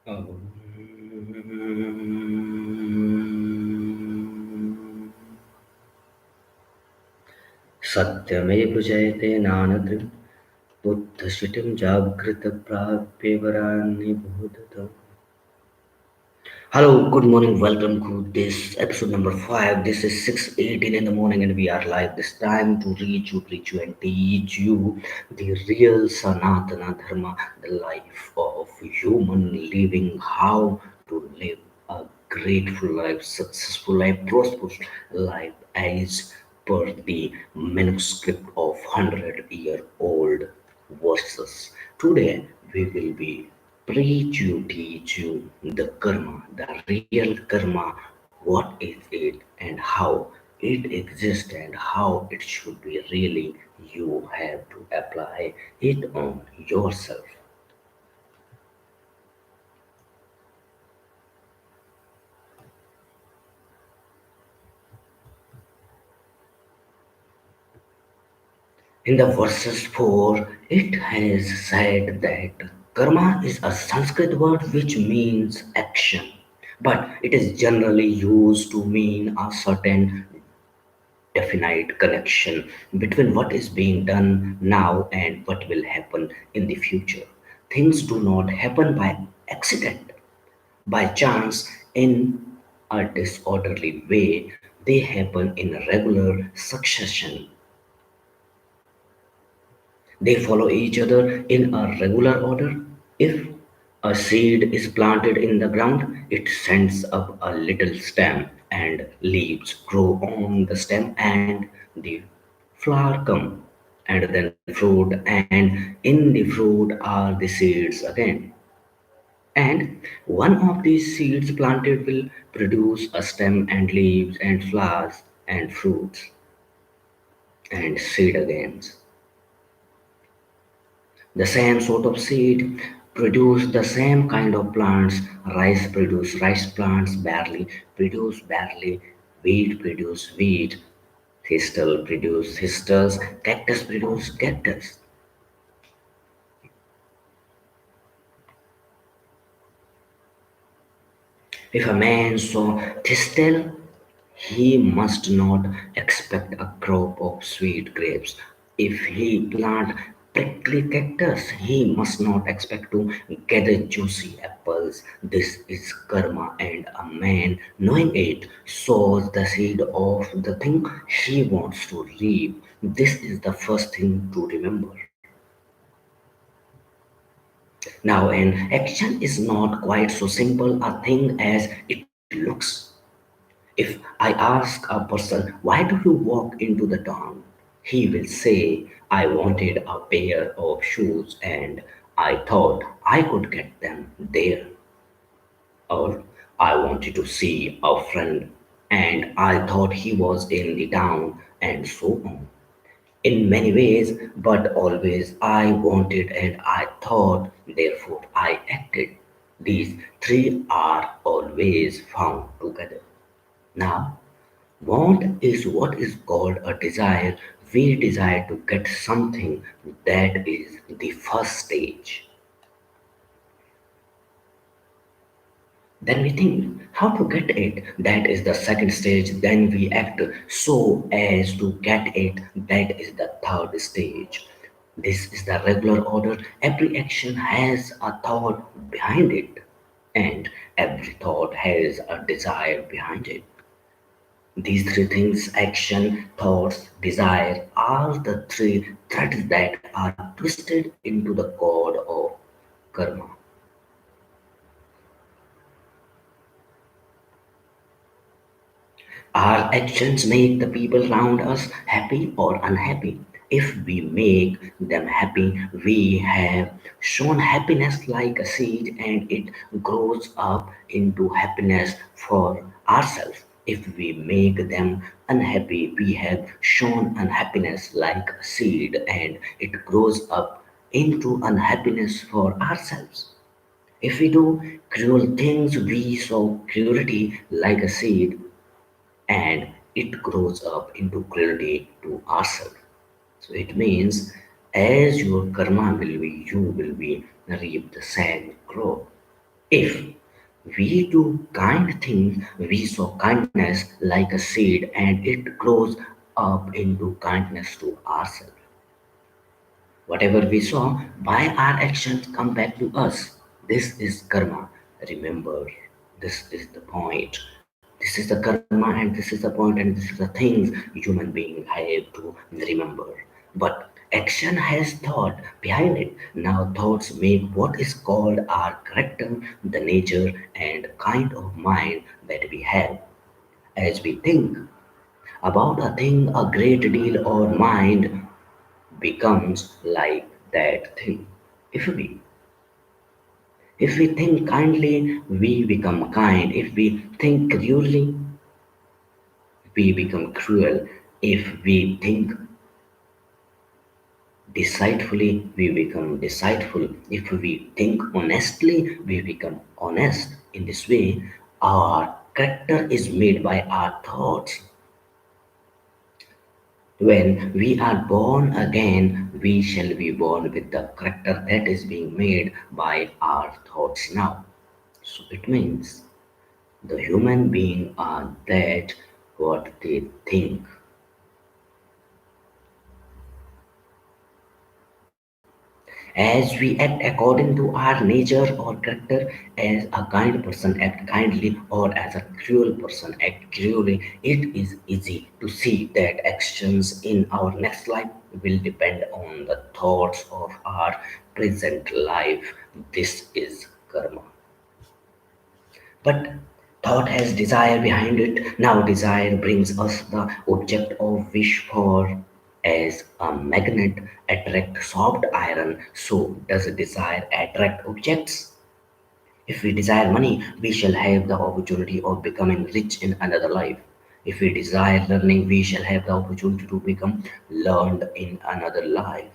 Oh. सत्यमेव जयते नानकृ बुद्धशिटिं जागृतप्राप्यवरान्नि बोधतम्. Hello, good morning, welcome to this episode number 5. This is 6:18 in the morning, and we are live this time to preach you, and teach you the real Sanatana Dharma, the life of human living, how to live a grateful life, successful life, prosperous life as per the manuscript of 100-year-old verses. Today we will be preach you, teach you the karma, the real karma, what is it and how it exists and how it should be really. You have to apply it on yourself. In the verses 4, it has said that karma is a Sanskrit word which means action, but it is generally used to mean a certain definite connection between what is being done now and what will happen in the future. Things do not happen by accident, by chance, in a disorderly way. They happen in regular succession. They follow each other in a regular order. If a seed is planted in the ground, it sends up a little stem, and leaves grow on the stem, and the flower come, and then fruit, and in the fruit are the seeds again. And one of these seeds planted will produce a stem and leaves and flowers and fruits and seed again. The same sort of seed produce the same kind of plants. Rice produce rice plants, barley produce barley, wheat produce wheat, thistle produce thistles, cactus produce cactus. If a man sow thistle, he must not expect a crop of sweet grapes. If he plant prickly cactus, he must not expect to gather juicy apples. This is karma, and a man, knowing it, sows the seed of the thing he wants to reap. This is the first thing to remember. Now, an action is not quite so simple a thing as it looks. If I ask a person, why do you walk into the town? He will say, I wanted a pair of shoes and I thought I could get them there. Or I wanted to see a friend and I thought he was in the town, and so on. In many ways, but always I wanted and I thought, therefore I acted. These three are always found together. Now, want is what is called a desire. We desire to get something. That is the first stage. Then we think how to get it. That is the second stage. Then we act so as to get it. That is the third stage. This is the regular order. Every action has a thought behind it, and every thought has a desire behind it. These three things, action, thoughts, desire, are the three threads that are twisted into the cord of karma. Our actions make the people around us happy or unhappy. If we make them happy, we have shown happiness like a seed, and it grows up into happiness for ourselves. If we make them unhappy, we have shown unhappiness like a seed, and it grows up into unhappiness for ourselves. If we do cruel things, we sow cruelty like a seed, and it grows up into cruelty to ourselves. So it means as your karma will be, you will be reap the same crop. If we do kind things, we sow kindness like a seed and it grows up into kindness to ourselves. Whatever we sow, by our actions come back to us. This is karma. Remember, this is the point. This is the karma and this is the point and this is the things human beings have to remember. But action has thought behind it. Now thoughts make what is called our character, the nature and kind of mind that we have. As we think about a thing a great deal, our mind becomes like that thing. If we if we think kindly, we become kind. If we think cruelly, we become cruel. If we think deceitfully, we become deceitful. If we think honestly, we become honest. In this way, our character is made by our thoughts. When we are born again, we shall be born with the character that is being made by our thoughts now. So it means the human being are that what they think. As we act according to our nature or character, as a kind person act kindly or as a cruel person act cruelly, it is easy to see that actions in our next life will depend on the thoughts of our present life. This is karma. But thought has desire behind it. Now desire brings us the object of wish for. As a magnet attract soft iron, so does desire attract objects. If we desire money, we shall have the opportunity of becoming rich in another life. If we desire learning, we shall have the opportunity to become learned in another life.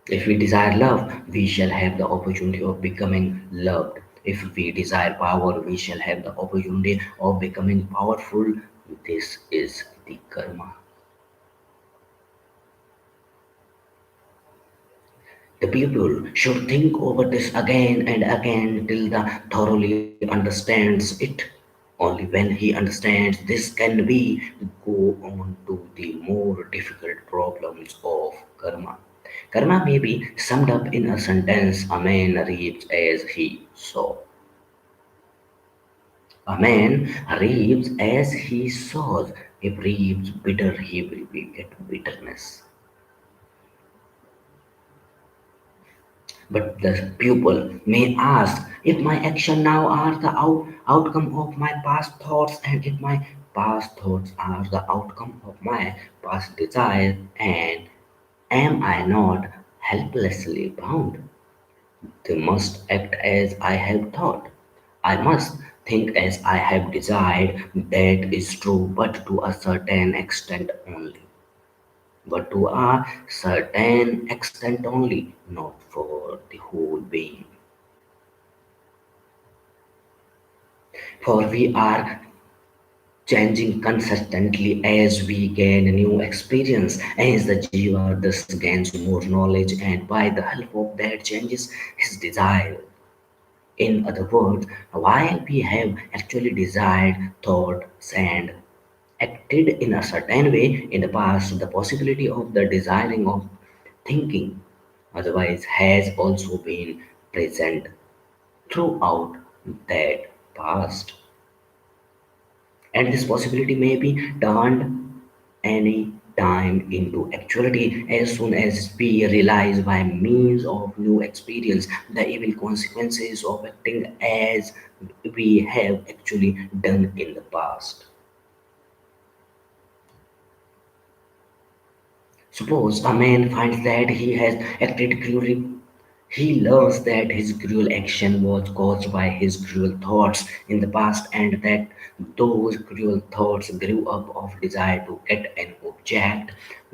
If we desire love, we shall have the opportunity of becoming loved. If we desire power, we shall have the opportunity of becoming powerful. This is the karma. The pupil should think over this again and again till the thoroughly understands it. Only when he understands this can we go on to the more difficult problems of karma. Karma may be summed up in a sentence: a man reaps as he sows. A man reaps as he sows. If reaps bitter, he will get bitterness. But the pupil may ask, if my action now are the outcome of my past thoughts, and if my past thoughts are the outcome of my past desire, and am I not helplessly bound? They must act as I have thought. I must think as I have desired. That is true, but to a certain extent only. But to a certain extent only, not for the whole being. For we are changing consistently as we gain new experience, as the jiva thus gains more knowledge, and by the help of that changes his desire. In other words, while we have actually desired, thought, and acted in a certain way in the past, the possibility of the desiring of thinking otherwise has also been present throughout that past. And this possibility may be turned any time into actuality as soon as we realize by means of new experience the evil consequences of acting as we have actually done in the past. Suppose a man finds that he has acted cruelly. He learns that his cruel action was caused by his cruel thoughts in the past, and that those cruel thoughts grew up of desire to get an object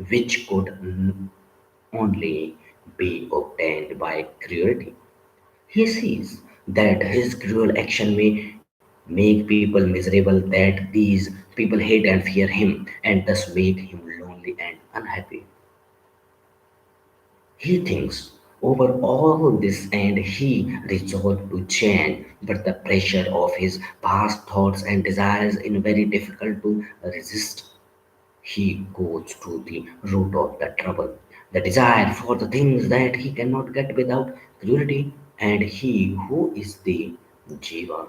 which could only be obtained by cruelty. He sees that his cruel action may make people miserable, that these people hate and fear him, and thus make him lonely and unhappy. He thinks, over all this, and he resolved to change. But the pressure of his past thoughts and desires is very difficult to resist. He goes to the root of the trouble, the desire for the things that he cannot get without cruelty, and he who is the Jiva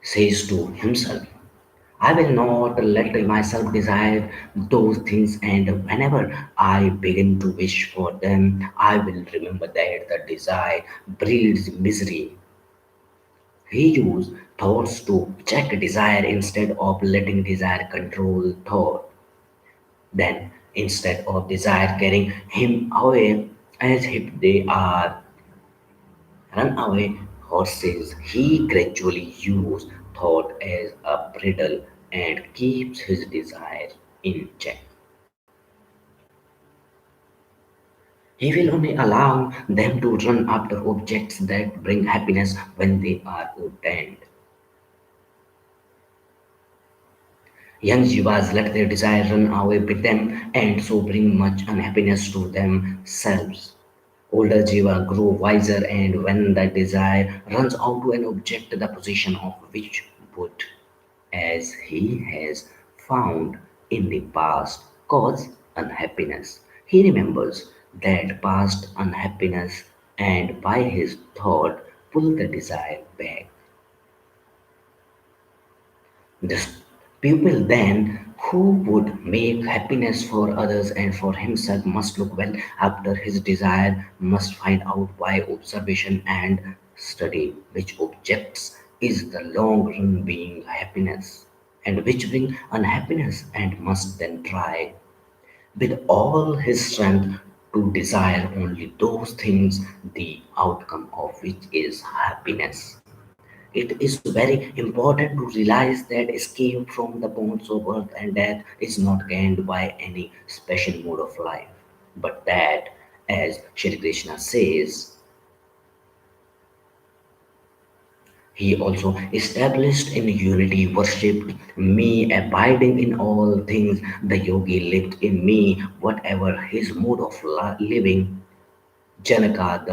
says to himself, I will not let myself desire those things, and whenever I begin to wish for them, I will remember that the desire breeds misery. He used thoughts to check desire instead of letting desire control thought. Then, instead of desire carrying him away as if they are runaway horses, he gradually used thought as a bridle and keeps his desire in check. He will only allow them to run after objects that bring happiness when they are ordained. Young jivas let their desire run away with them and so bring much unhappiness to themselves. Older jiva grow wiser, and when the desire runs out to an object, the possession of which would, as he has found in the past, cause unhappiness. He remembers that past unhappiness and by his thought pull the desire back. The pupil then, who would make happiness for others and for himself, must look well after his desire, must find out by observation and study which objects is the long run being happiness and which bring unhappiness, and must then try with all his strength to desire only those things, the outcome of which is happiness. It is very important to realize that escape from the bonds of birth and death is not gained by any special mode of life, but that, as Shri Krishna says, he also established in unity, worshipped me, abiding in all things. The yogi lived in me, whatever his mode of living. Janaka,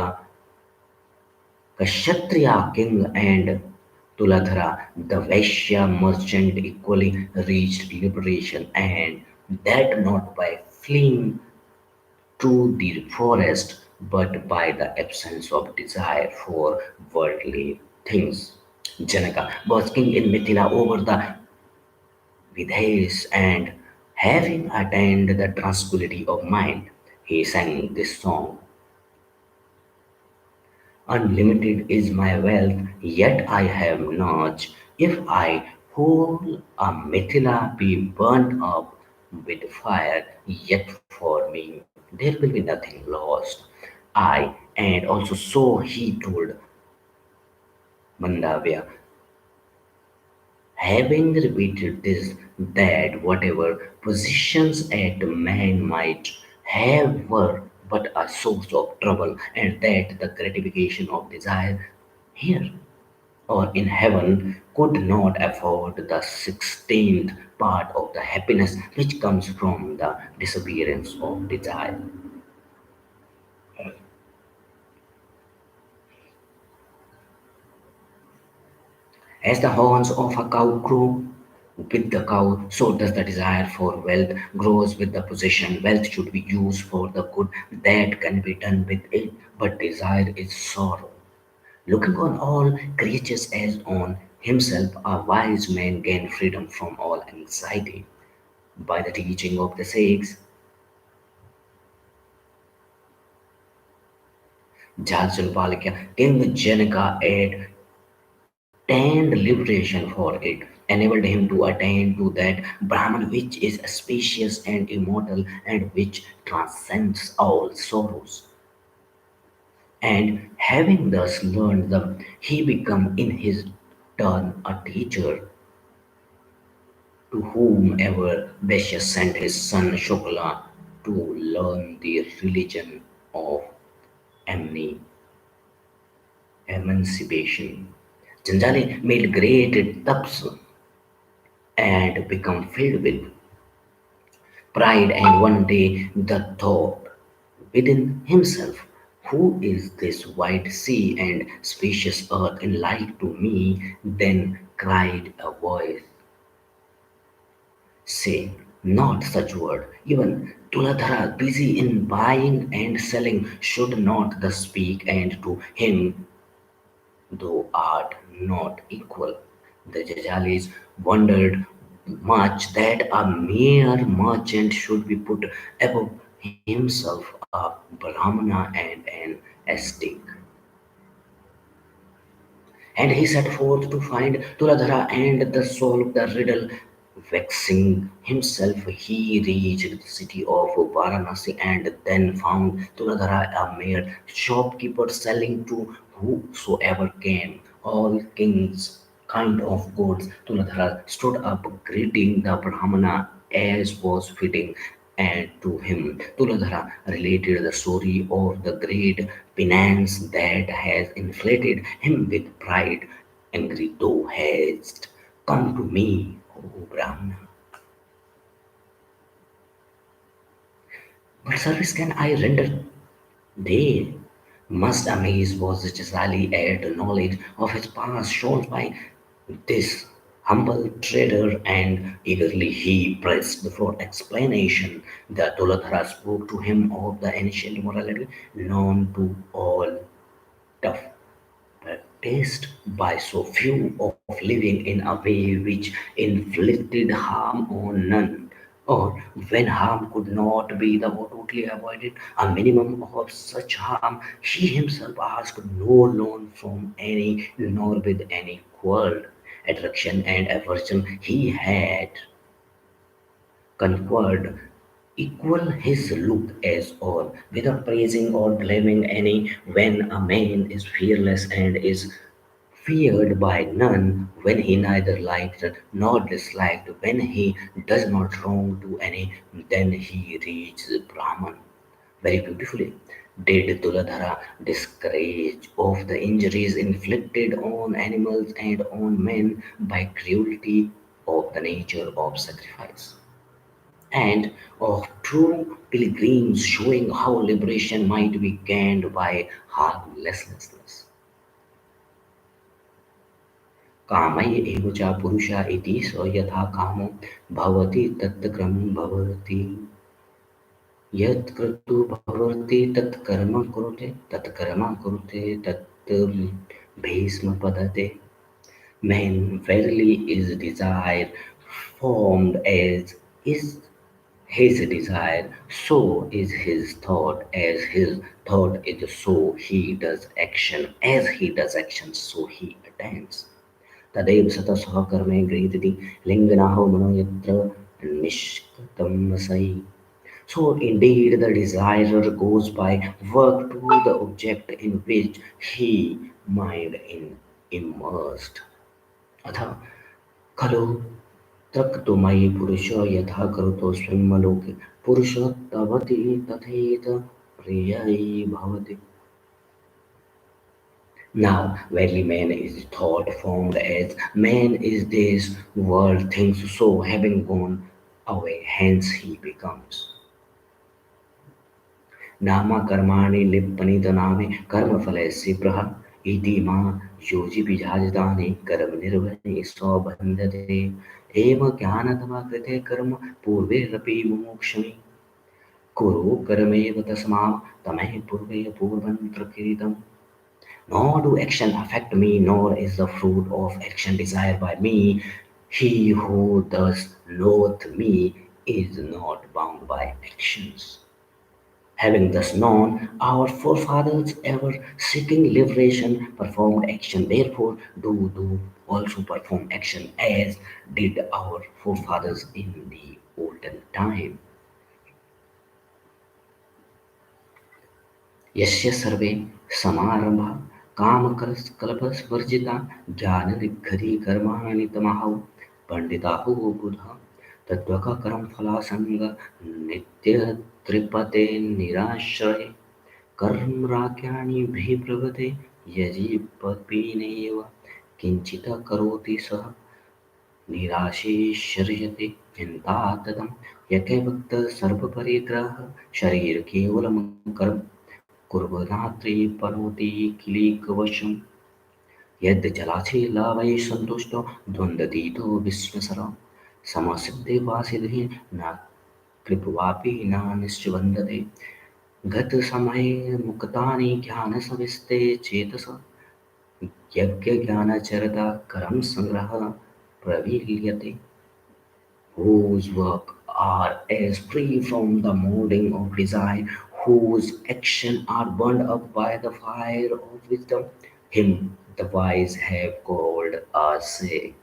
the Kshatriya king, and Tuladhara, the Vaishya merchant, equally reached liberation, and that not by fleeing to the forest, but by the absence of desire for worldly things. Janaka was king in Mithila over the Vidhas, and having attained the tranquility of mind, he sang this song. Unlimited is my wealth, yet I have not. If I whole a Mithila be burnt up with fire, yet for me there will be nothing lost. I and also so he told Mandavya, having repeated this, that whatever positions a man might have were but a source of trouble, and that the gratification of desire here or in heaven could not afford the 16th part of the happiness which comes from the disappearance of desire. As the horns of a cow grow with the cow, so does the desire for wealth grows with the possession. Wealth should be used for the good that can be done with it, but desire is sorrow. Looking on all creatures as on himself, a wise man gains freedom from all anxiety. By the teaching of the Sikhs, Jaljalpalika, King Janaka attained liberation for it, enabled him to attain to that Brahman which is spacious and immortal and which transcends all sorrows. And having thus learned them, he became in his turn a teacher to whomever Vaishya sent his son Shukla to learn the religion of emni- emancipation. Janjali made great taps and become filled with pride, and one day the thought within himself. Who is this wide sea and spacious earth in like to me? Then cried a voice, say not such word. Even Tuladhara, busy in buying and selling, should not thus speak, and to him thou art not equal. The Jajalis wondered much that a mere merchant should be put above himself, a Brahmana and an ascetic. And he set forth to find Tuladhara and the solve the riddle. Vexing himself, he reached the city of Varanasi and then found Tuladhara, a mere shopkeeper selling to whosoever came. All kings kind of goods. Tuladhara stood up greeting the Brahmana as was fitting, and to him Tuladhara related the story of the great penance that has inflated him with pride. Angry thou hast come to me, O Brahmana. What service can I render thee? Much amazed was Chazali at the knowledge of his past shown by this humble trader, and eagerly he pressed for explanation. The Tuladhara spoke to him of the ancient morality known to all, tough practiced by so few, of living in a way which inflicted harm on none, or when harm could not be the totally avoided, a minimum of such harm he himself asked no loan from any, nor with any quarrel. Attraction and aversion he had conquered equal his look as all, without praising or blaming any. When a man is fearless and is feared by none, when he neither liked nor disliked, when he does not wrong to any, then he reaches Brahman. Very beautifully did Tuladhara discourage of the injuries inflicted on animals and on men by cruelty of the nature of sacrifice, and of true pilgrims, showing how liberation might be gained by harmlessness. कामय एव च पुरुष इति स यथा कामो भवति तत्क्रमं भवति यत् क्रतु भवति तत् Bhishma पदते. Man verily is desire formed as is his desire, so is his thought, as his thought is so he does action, as he does action, so he attains. तदेव सतः स्वकर्मे गृहीतति लिङ्गनाहो मनो यत्र निष्कृतं सै. So indeed the desirer goes by work to the object in which he mind in immersed. अथ खलु त्यक्तुमयि पुरुषो यथा करोतो स्वयंलोके पुरुषोत्तवति तथैत प्रियै भवति. Now, verily man is thought formed as man is this world thinks so, having gone away, hence he becomes. नामा कर्माणि लिप्पनित नामे कर्मफलस्य प्रह इति मा योजि विजाजतानि कर्म निर्वहणे स्वबन्धते एव ज्ञानतमा कृते कर्म पूर्वेरपि मुमुक्षुमि कुरु कर्मेव तस्मा तमहि पूर्वे पूर्वं प्रकृतम्. Nor do action affect me, nor is the fruit of action desired by me. He who thus knoweth me is not bound by actions. Having thus known our forefathers ever seeking liberation, performed action, therefore do also perform action as did our forefathers in the olden time. यस्य सर्वे समारंभा कामकलशवर्जिता ज्ञाननिर्घरी तमाहु पंडिताहु बुधः तद्वककर्मफलासंग नित्यतृपते निराश्रये कर्मराज्ञानिभिः यजीपत्पिनेव किञ्चित् करोति सः निराशीर्यते चिन्ताततं यथैवक्त सर्वपरिग्रह शरीर केवलं कर्म कुर्वनात्रे पनोति किलीकवशम् यद् जलाचेलावै सन्तुष्टो द्वन्द्वतीतो विश्वसर समसिद्धे वा सिद्धि न कृपवापि न निश्चिवन्दते गतसमये मुक्तानि ज्ञानसविस्ते चेतस यज्ञज्ञानचरता करं सङ्ग्रहः प्रविलीयते whose work are as free from the molding of desire, whose actions are burned up by the fire of wisdom. Him the wise have called a sage.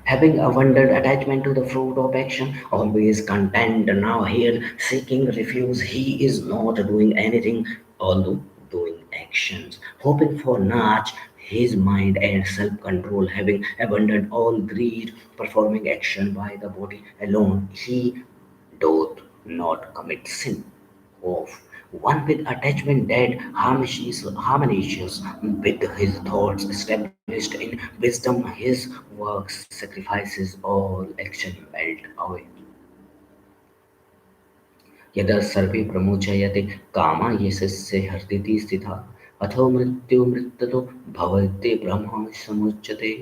Having abundant attachment to the fruit of action, always content now here, seeking refuge, he is not doing anything, although doing actions, hoping for notch his mind and self-control, having abandoned all greed, performing action by the body alone, he doth not commit sin of one with attachment dead, harmonious with his thoughts, established in wisdom, his works sacrifices all action melt away. यदा सर्वे प्रमुचयते कामा यशस्य हर्दिति स्थिता अथो मृत्यु मृत्यतो भवते ब्रह्म समुच्यते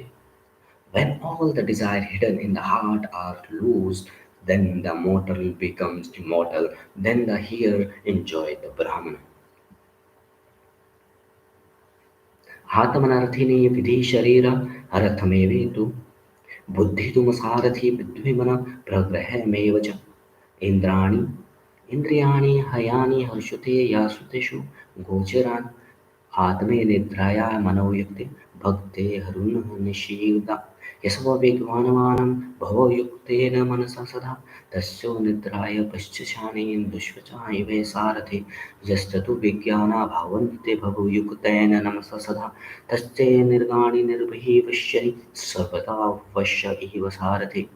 when all the desire hidden in the heart are loosed, then the mortal becomes immortal, then the hearer enjoy the Brahman. आत्मनर्थिने विधि शरीर अर्थमेवेतु बुद्धि तुम सारथि विद्विमन प्रग्रहमेव च इंद्राणि इंद्रियाणि हयानि हर्षुते यासुतेषु गोचरान् आत्मे निद्राया मनोयुक्ते भक्ते हरुन् निशीदा यशोविज्ञानमानं भवयुक्तेन मनसा सदा तस्यो निद्राय पश्चाशेन दुष्वचाय वै सारथे यस्ततु विज्ञानाभावन्ते भवयुक्तेन नमसा सदा तस्ते निर्गाणि निर्वहि पश्यति सर्वदा वश्य इव सारथे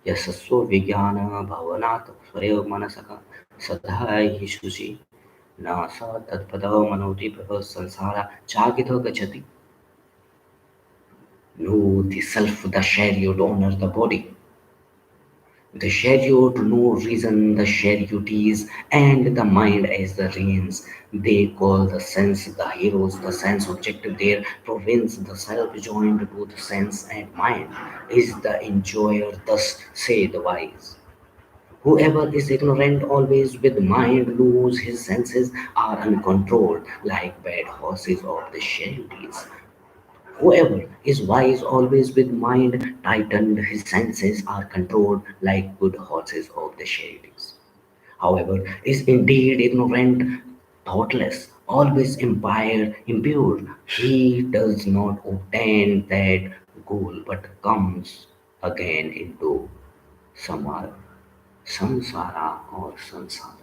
यशस्व विज्ञानभावनात् स्वयं सदा हि शुचि न स तत्पदौ मनोति प्रभः संसारा चाकितो गच्छति know the self, the chariot honor the body. The chariot no reason, the chariotees, and the mind as the reins. They call the sense the heroes, the sense objective their province, the self joined to the sense and mind is the enjoyer, thus say the wise. Whoever is ignorant always with mind lose his senses are uncontrolled like bad horses of the chariotees. Whoever is wise always with mind tightened, his senses are controlled like good horses of the chariots. However, is indeed ignorant, thoughtless, always impure. He does not obtain that goal but comes again into samara, samsara or sansara.